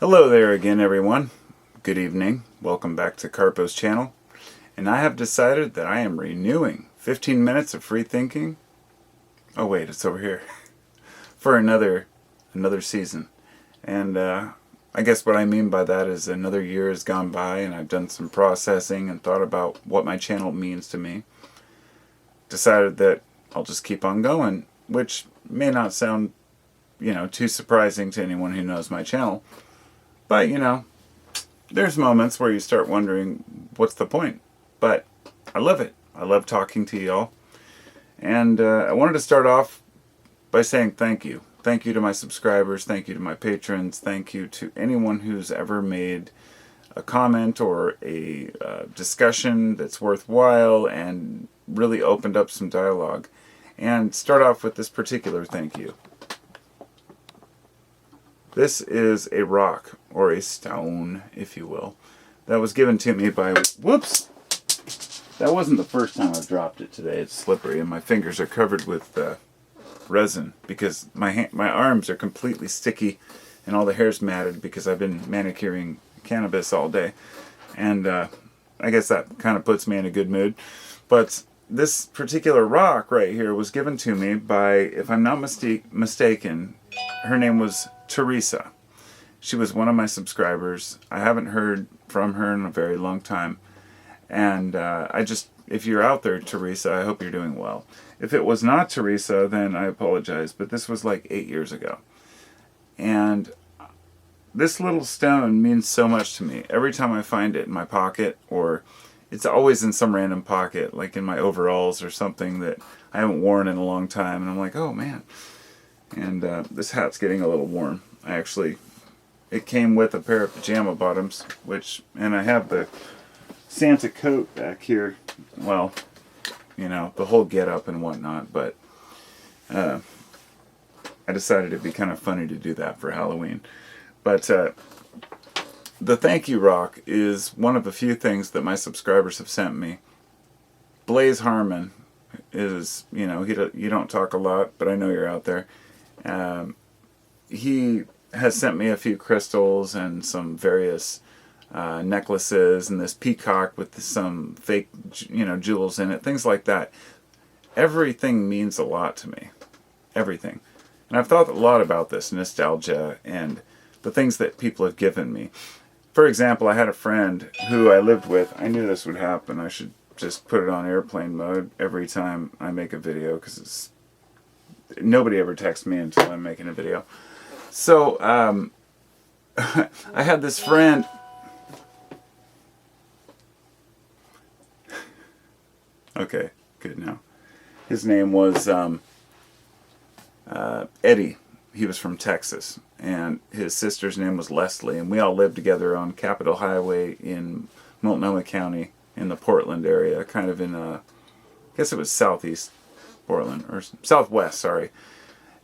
Hello there again, everyone. Good evening. Welcome back to Carpo's channel. And I have decided that I am renewing 15 minutes of free thinking. Oh wait, it's over here. For another season. And I guess what I mean by that is another year has gone by and I've done some processing and thought about what my channel means to me. Decided that I'll just keep on going, which may not sound, too surprising to anyone who knows my channel. But, there's moments where you start wondering, what's the point? But I love it. I love talking to y'all. And I wanted to start off by saying thank you. Thank you to my subscribers. Thank you to my patrons. Thank you to anyone who's ever made a comment or a discussion that's worthwhile and really opened up some dialogue. And start off with this particular thank you. This is a rock, or a stone, if you will, that was given to me by, whoops, that wasn't the first time I've dropped it today. It's slippery and my fingers are covered with resin because my arms are completely sticky and all the hair's matted because I've been manicuring cannabis all day. And I guess that kind of puts me in a good mood. But this particular rock right here was given to me by, if I'm not mistaken, her name was Teresa. She was one of my subscribers. I haven't heard from her in a very long time. And if you're out there, Teresa, I hope you're doing well. If it was not Teresa, then I apologize. But this was like 8 years ago. And this little stone means so much to me. Every time I find it in my pocket, or it's always in some random pocket, like in my overalls or something that I haven't worn in a long time. And I'm like, oh man. And this hat's getting a little warm. It came with a pair of pajama bottoms, and I have the Santa coat back here. Well, the whole get up and whatnot, but I decided it'd be kind of funny to do that for Halloween. But the thank you rock is one of a few things that my subscribers have sent me. Blaze Harmon is, you don't talk a lot, but I know you're out there. He has sent me a few crystals and some various necklaces and this peacock with some fake, jewels in it, things like that. Everything means a lot to me. Everything. And I've thought a lot about this nostalgia and the things that people have given me. For example, I had a friend who I lived with. I knew this would happen. I should just put it on airplane mode every time I make a video because nobody ever texts me until I'm making a video. So, I had this friend. Okay, good now. His name was Eddie. He was from Texas. And his sister's name was Leslie. And we all lived together on Capitol Highway in Multnomah County in the Portland area. Kind of in, I guess it was southeast Portland, or southwest, sorry.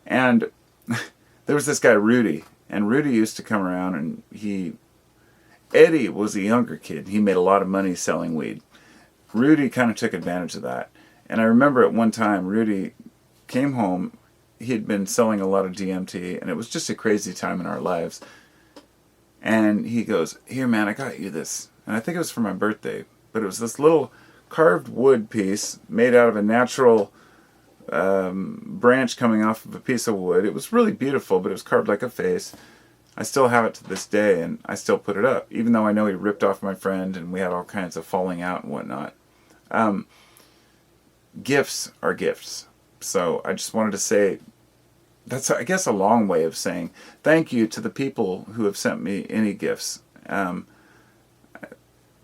And there was this guy, Rudy. And Rudy used to come around and Eddie was a younger kid. He made a lot of money selling weed. Rudy kind of took advantage of that. And I remember at one time, Rudy came home. He had been selling a lot of DMT, and it was just a crazy time in our lives. And he goes, "Here, man, I got you this." And I think it was for my birthday. But it was this little carved wood piece made out of a natural branch coming off of a piece of wood. It was really beautiful, but it was carved like a face. I still have it to this day, and I still put it up, even though I know he ripped off my friend, and we had all kinds of falling out and whatnot. Gifts are gifts. So I just wanted to say, that's, I guess, a long way of saying thank you to the people who have sent me any gifts. It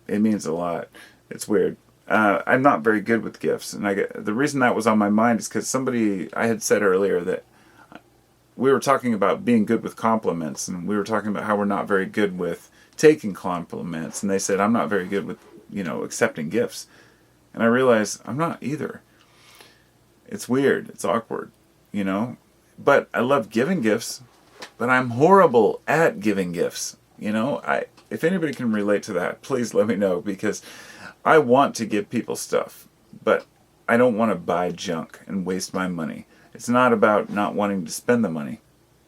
means a lot. It's weird. I'm not very good with gifts, and the reason that was on my mind is because I had said earlier that we were talking about being good with compliments, and we were talking about how we're not very good with taking compliments, and they said I'm not very good with, accepting gifts. And I realized I'm not either. It's weird. It's awkward, But I love giving gifts, but I'm horrible at giving gifts. If anybody can relate to that, please let me know, because I want to give people stuff, but I don't want to buy junk and waste my money. It's not about not wanting to spend the money.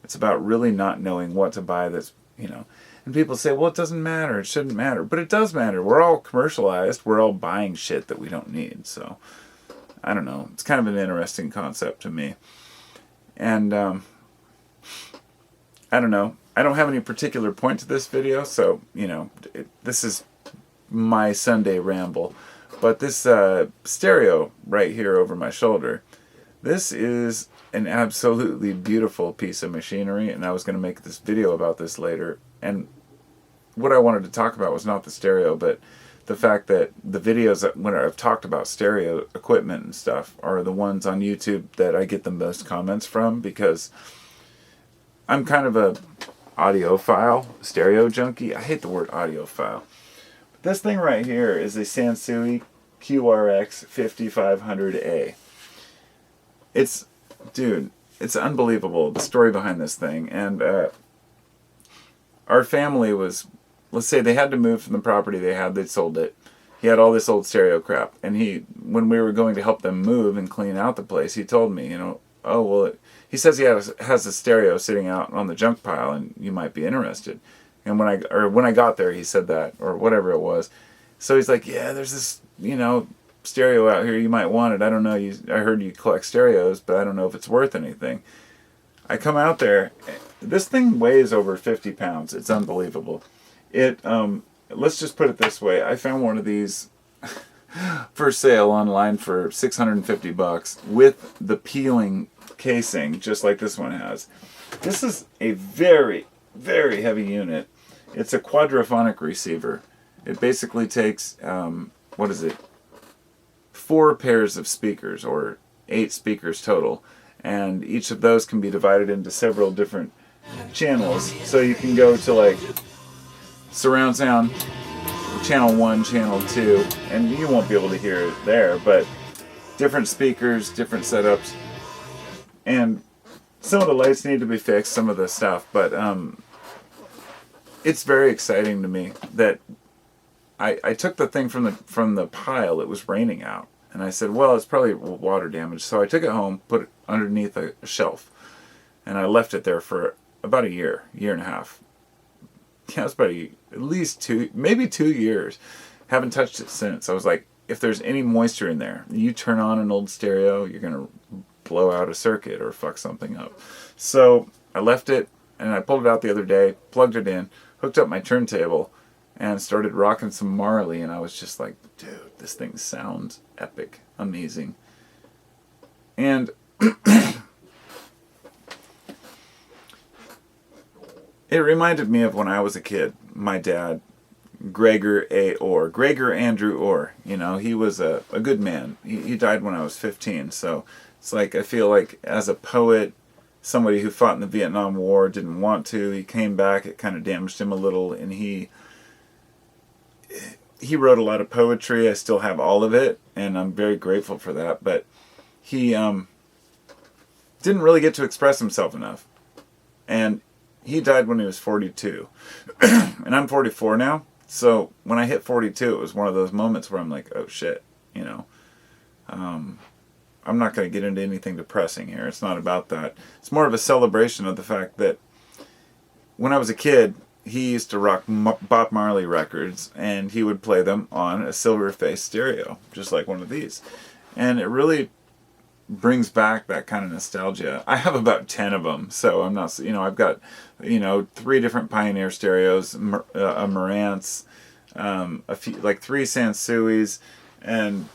It's about really not knowing what to buy that's, you know. And people say, well, it doesn't matter, it shouldn't matter. But it does matter. We're all commercialized. We're all buying shit that we don't need. So, I don't know. It's kind of an interesting concept to me. And, I don't know. I don't have any particular point to this video, so, you know, this is my Sunday ramble. But this stereo right here over my shoulder, this is an absolutely beautiful piece of machinery, and I was going to make this video about this later. And what I wanted to talk about was not the stereo, but the fact that the videos that when I've talked about stereo equipment and stuff are the ones on YouTube that I get the most comments from, because I'm kind of a audiophile, stereo junkie. I hate the word audiophile. But this thing right here is a Sansui QRX 5500A. It's, dude, it's unbelievable, the story behind this thing. And our family was, let's say they had to move from the property they had, they'd sold it. He had all this old stereo crap. And when we were going to help them move and clean out the place, he told me, you know, oh, well, he says he has a stereo sitting out on the junk pile and you might be interested. And when I got there, he said that, or whatever it was. So he's like, yeah, there's this, you know, stereo out here, you might want it. I don't know, I heard you collect stereos, but I don't know if it's worth anything. I come out there, this thing weighs over 50 pounds. It's unbelievable. Let's just put it this way. I found one of these for sale online for $650 with the peeling casing, just like this one has. This is a very, very heavy unit. It's a quadraphonic receiver. It basically takes, 4 pairs of speakers, or 8 speakers total, and each of those can be divided into several different channels. So you can go to like surround sound, channel 1, channel 2, and you won't be able to hear it there, but different speakers, different setups, and some of the lights need to be fixed, some of the stuff, but it's very exciting to me that I took the thing from the pile. It was raining out, and I said, well, it's probably water damage. So I took it home, put it underneath a shelf, and I left it there for about a year and a half. Yeah, it's about at least 2, maybe 2 years. Haven't touched it since. I was like, if there's any moisture in there, you turn on an old stereo, you're gonna blow out a circuit or fuck something up. So I left it, and I pulled it out the other day, plugged it in, hooked up my turntable, and started rocking some Marley, and I was just like, dude, this thing sounds epic, amazing. And it reminded me of when I was a kid. My dad, Gregor Andrew Orr, you know, he was a good man. He died when I was 15, so it's like, I feel like as a poet, somebody who fought in the Vietnam War, didn't want to, he came back, it kind of damaged him a little, and he wrote a lot of poetry. I still have all of it, and I'm very grateful for that, but he didn't really get to express himself enough. And he died when he was 42. And I'm 44 now, so when I hit 42, it was one of those moments where I'm like, oh shit, you know. I'm not going to get into anything depressing here. It's not about that. It's more of a celebration of the fact that when I was a kid, he used to rock Bob Marley records, and he would play them on a silver-faced stereo, just like one of these. And it really brings back that kind of nostalgia. I have about 10 of them, so I'm not, you know, I've got, you know, 3 different Pioneer stereos, a Marantz, a few, like 3 Sansuis, and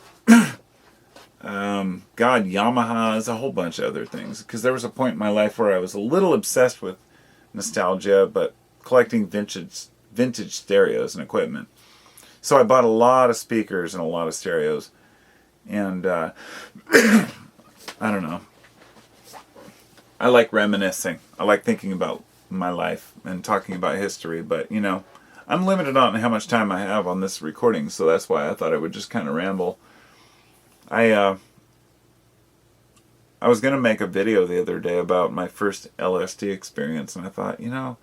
Yamahas, a whole bunch of other things. Because there was a point in my life where I was a little obsessed with nostalgia, but collecting vintage stereos and equipment. So I bought a lot of speakers and a lot of stereos. And I don't know. I like reminiscing. I like thinking about my life and talking about history, but you know, I'm limited on how much time I have on this recording, so that's why I thought I would just kind of ramble. I was going to make a video the other day about my first LSD experience, and I thought, you know,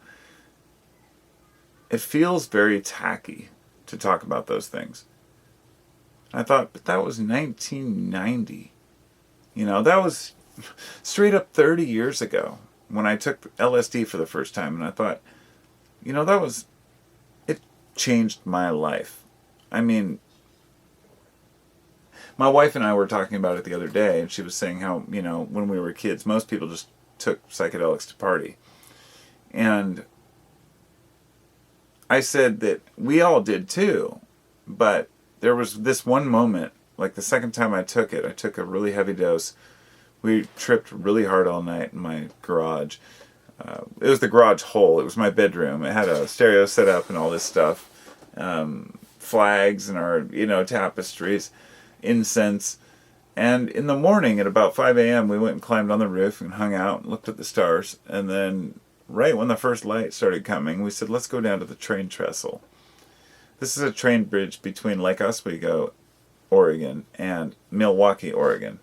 it feels very tacky to talk about those things. I thought, but that was 1990. You know, that was straight up 30 years ago when I took LSD for the first time, and I thought, it changed my life. I mean, my wife and I were talking about it the other day, and she was saying how, when we were kids, most people just took psychedelics to party. And I said that we all did too, but there was this one moment, like the second time I took it, I took a really heavy dose. We tripped really hard all night in my garage. It was the garage hole. It was my bedroom. It had a stereo set up and all this stuff. Flags and our, tapestries, incense. And in the morning at about 5 a.m. we went and climbed on the roof and hung out and looked at the stars. And then right when the first light started coming, we said, let's go down to the train trestle. This is a train bridge between Lake Oswego, Oregon, and Milwaukee, Oregon.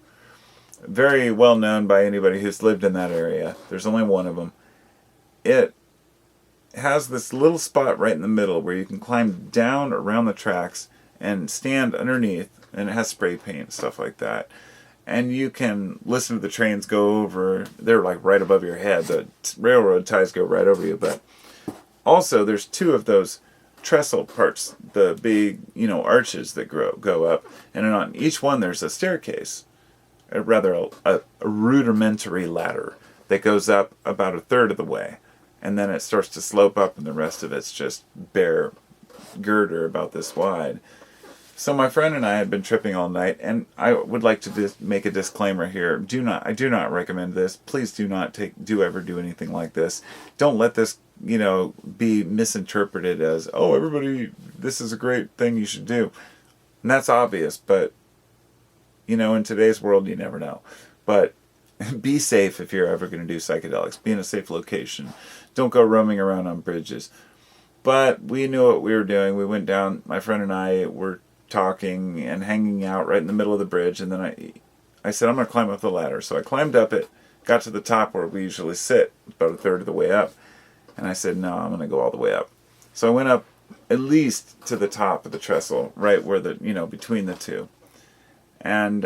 Very well known by anybody who's lived in that area. There's only one of them. It has this little spot right in the middle where you can climb down around the tracks and stand underneath, and it has spray paint and stuff like that. And you can listen to the trains go over. They're like right above your head. The railroad ties go right over you. But also there's two of those trestle parts, the big, arches that go up. And on each one there's a staircase, a rudimentary ladder that goes up about a third of the way. And then it starts to slope up, and the rest of it's just bare girder about this wide. So my friend and I had been tripping all night, and I would like to make a disclaimer here. I do not recommend this. Please do not ever do anything like this. Don't let this, be misinterpreted as, oh, everybody, this is a great thing you should do. And that's obvious, but, in today's world, you never know. But be safe if you're ever going to do psychedelics. Be in a safe location. Don't go roaming around on bridges. But we knew what we were doing. We went down, my friend and I were talking and hanging out right in the middle of the bridge, and then I said, I'm going to climb up the ladder. So I climbed up it, got to the top where we usually sit, about a third of the way up, and I said, no, I'm going to go all the way up. So I went up at least to the top of the trestle, right where between the two. And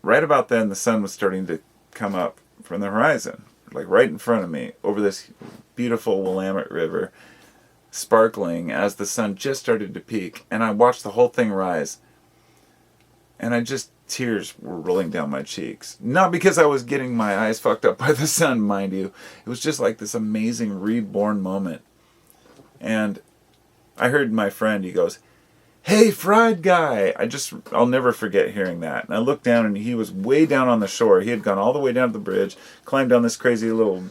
right about then, the sun was starting to come up from the horizon, like right in front of me, over this beautiful Willamette River, sparkling as the sun just started to peak. And I watched the whole thing rise, and tears were rolling down my cheeks. Not because I was getting my eyes fucked up by the sun, mind you. It was just like this amazing reborn moment. And I heard my friend, he goes, "Hey, fried guy." I'll never forget hearing that. And I looked down, and he was way down on the shore. He had gone all the way down to the bridge, climbed down this crazy little,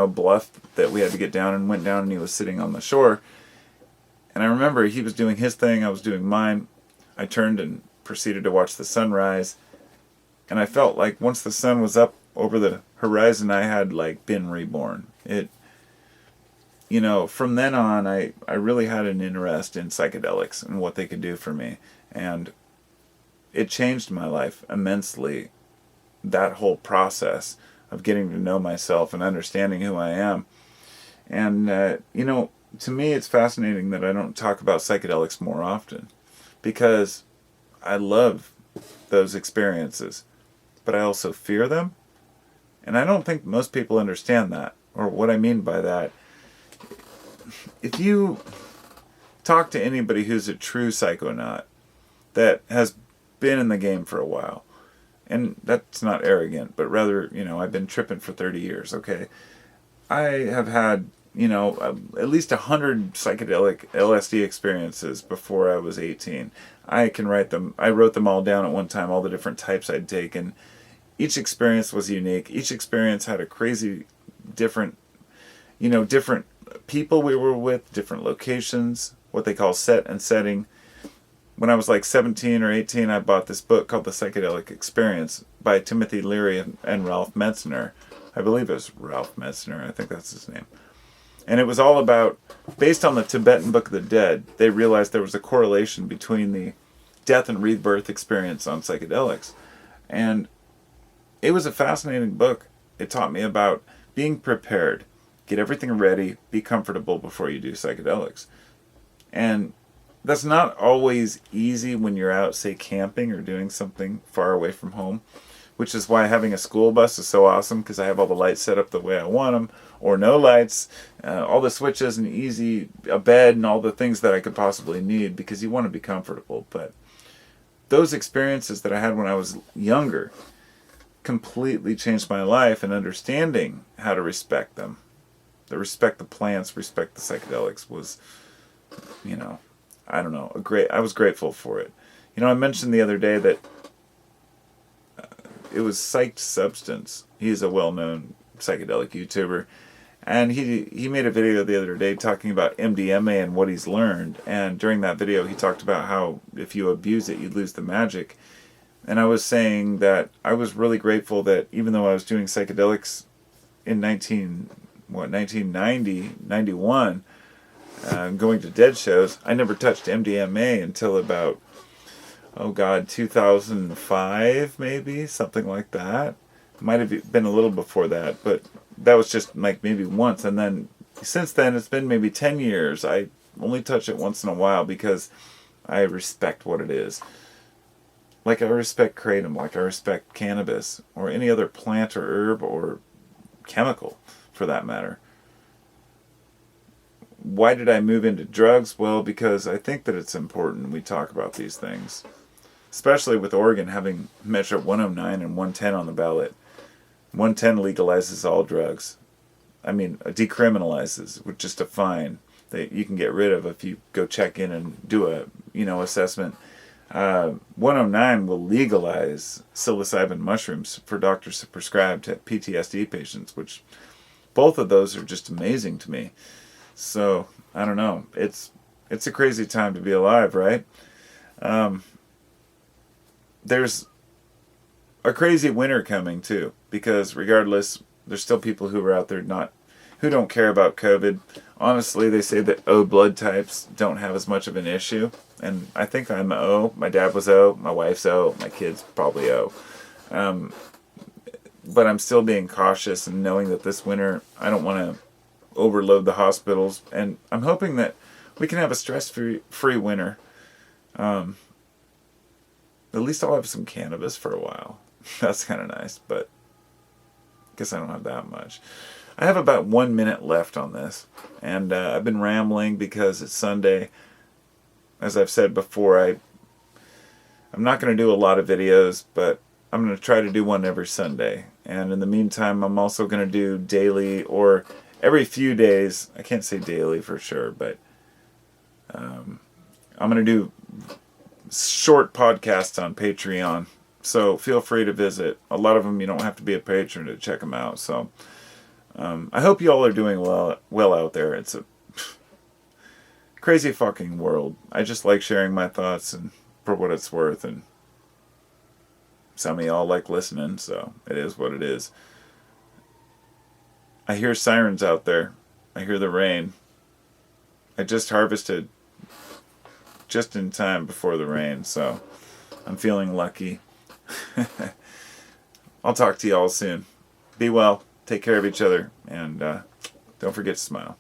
bluff that we had to get down, and went down, and he was sitting on the shore. And I remember he was doing his thing, I was doing mine. I turned and proceeded to watch the sunrise. And I felt like once the sun was up over the horizon, I had been reborn. From then on, I really had an interest in psychedelics and what they could do for me. And it changed my life immensely, that whole process of getting to know myself and understanding who I am. And, to me, it's fascinating that I don't talk about psychedelics more often, because I love those experiences, but I also fear them. And I don't think most people understand that, or what I mean by that. If you talk to anybody who's a true psychonaut that has been in the game for a while, and that's not arrogant, but rather, I've been tripping for 30 years, okay? I have had, at least 100 psychedelic LSD experiences before I was 18. I can write them. I wrote them all down at one time, all the different types I'd taken. Each experience was unique. Each experience had a crazy different people we were with, different locations, what they call set and setting. When I was 17 or 18, I bought this book called The Psychedelic Experience by Timothy Leary and Ralph Metzner. I believe it was Ralph Metzner. I think that's his name. And it was all about, based on the Tibetan Book of the Dead, they realized there was a correlation between the death and rebirth experience on psychedelics. And it was a fascinating book. It taught me about being prepared, get everything ready, be comfortable before you do psychedelics. And that's not always easy when you're out, say, camping or doing something far away from home, which is why having a school bus is so awesome, because I have all the lights set up the way I want them, or no lights, all the switches and a bed and all the things that I could possibly need, because you want to be comfortable. But those experiences that I had when I was younger completely changed my life, and understanding how to respect them. To respect the plants, respect the psychedelics was, I don't know, I was grateful for it. I mentioned the other day that it was Psyched Substance. He's a well-known psychedelic YouTuber, and he made a video the other day talking about MDMA and what he's learned. And during that video, he talked about how if you abuse it, you lose the magic. And I was saying that I was really grateful that even though I was doing psychedelics in 1990, 91, going to dead shows, I never touched MDMA until about 2005, maybe, something like that. Might have been a little before that, but that was just like maybe once. And then since then, it's been maybe 10 years. I only touch it once in a while because I respect what it is. Like I respect kratom, like I respect cannabis, or any other plant or herb or chemical, for that matter. Why did I move into drugs? Well, because I think that it's important we talk about these things. Especially with Oregon having Measure 109 and 110 on the ballot. 110 legalizes all drugs. Decriminalizes, with just a fine that you can get rid of if you go check in and do a, assessment. 109 will legalize psilocybin mushrooms for doctors to prescribe to PTSD patients, which both of those are just amazing to me. So, I don't know. It's a crazy time to be alive, right? There's a crazy winter coming too, because regardless, there's still people who are out there who don't care about COVID. Honestly, they say that O blood types don't have as much of an issue, and I think I'm O. My dad was O, my wife's O, my kids probably O. But I'm still being cautious and knowing that this winter I don't want to overload the hospitals, and I'm hoping that we can have a stress-free winter. At least I'll have some cannabis for a while. That's kind of nice, but I guess I don't have that much. I have about 1 minute left on this, and I've been rambling because it's Sunday. As I've said before, I'm not going to do a lot of videos, but I'm going to try to do one every Sunday. And in the meantime, I'm also going to do daily or every few days. I can't say daily for sure, but I'm going to do short podcasts on Patreon. So feel free to visit. A lot of them you don't have to be a patron to check them out. So I hope you all are doing well out there. It's a crazy fucking world. I just like sharing my thoughts, and for what it's worth, and some of y'all like listening, so it is what it is. I hear sirens out there. I hear the rain. I just harvested just in time before the rain, so I'm feeling lucky. I'll talk to you all soon. Be well, take care of each other, and don't forget to smile.